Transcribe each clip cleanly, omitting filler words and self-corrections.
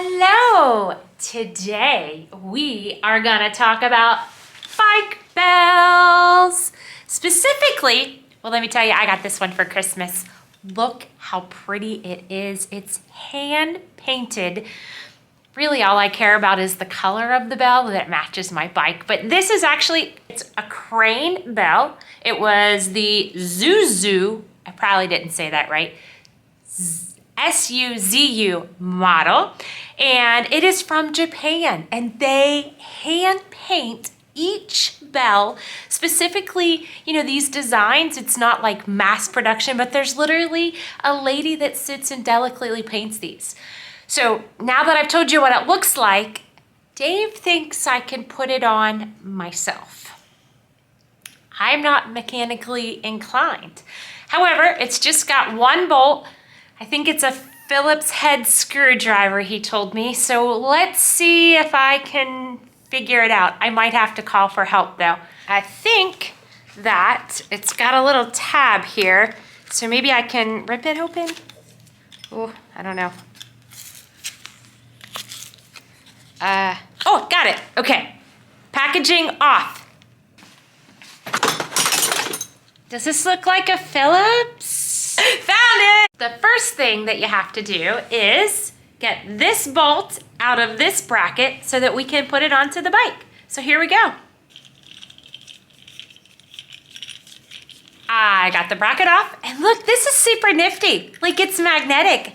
Hello! Today we are gonna talk about bike bells. Specifically, well, let me tell you, I got this one for Christmas. Look how pretty it is. It's hand painted. Really all I care about is the color of the bell that matches my bike. But this is actually, it's a crane bell. It was the SUZU, I probably didn't say that right, SUZU model, and it is from Japan, and they hand paint each bell. Specifically, you know, these designs, it's not like mass production, but there's literally a lady that sits and delicately paints these. So now that I've told you what it looks like, Dave thinks I can put it on myself. I'm not mechanically inclined. However, it's just got one bolt. I think it's a Phillips head screwdriver, he told me. So let's see if I can figure it out. I might have to call for help though. I think that it's got a little tab here. So maybe I can rip it open. Oh, I don't know. Oh, got it. Okay. Packaging off. Does this look like a Phillips? Found it! The first thing that you have to do is get this bolt out of this bracket so that we can put it onto the bike. So here we go. I got the bracket off, and look, this is super nifty. Like, it's magnetic.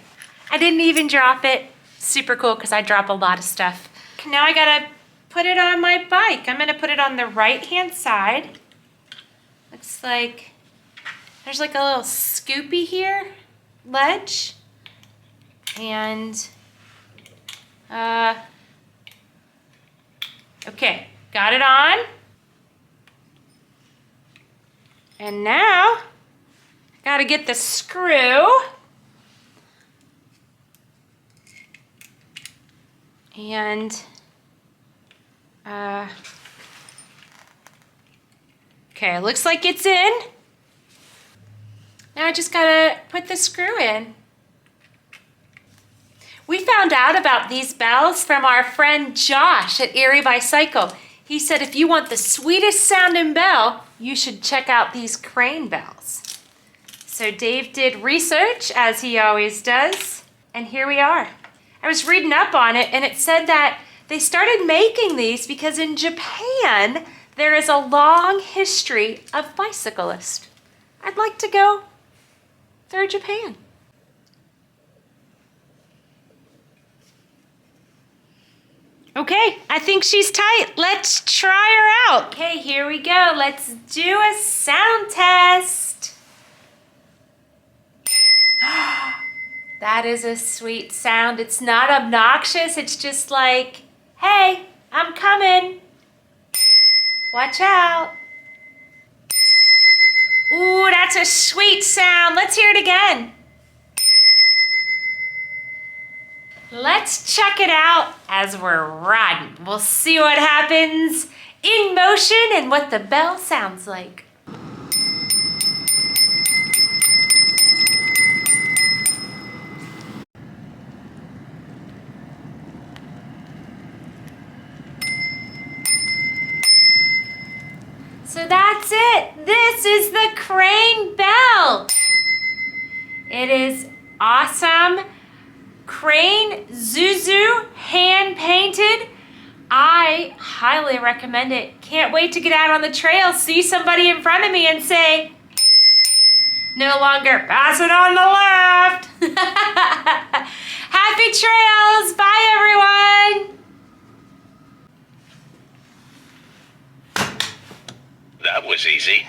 I didn't even drop it. Super cool, because I drop a lot of stuff. Now I gotta put it on my bike. I'm gonna put it on the right-hand side. Looks like there's like a little scoopy here, ledge. And, okay, got it on. And now, gotta get the screw. And, okay, looks like it's in. Now I just gotta put the screw in. We found out about these bells from our friend Josh at Erie Bicycle. He said if you want the sweetest sounding bell, you should check out these crane bells. So Dave did research, as he always does, and here we are. I was reading up on it, and it said that they started making these because in Japan, there is a long history of bicyclists. I'd like to go through Japan. Okay, I think she's tight. Let's try her out. Okay, here we go. Let's do a sound test. That is a sweet sound. It's not obnoxious. It's just like, hey, I'm coming. Watch out. Ooh, that's a sweet sound. Let's hear it again. Let's check it out as we're riding. We'll see what happens in motion and what the bell sounds like. So that's it. This is the crane bell. It is awesome. Crane SUZU hand painted. I highly recommend it. Can't wait to get out on the trail, see somebody in front of me and say, no longer pass it on the left. Happy trails. Bye, everyone. That was easy.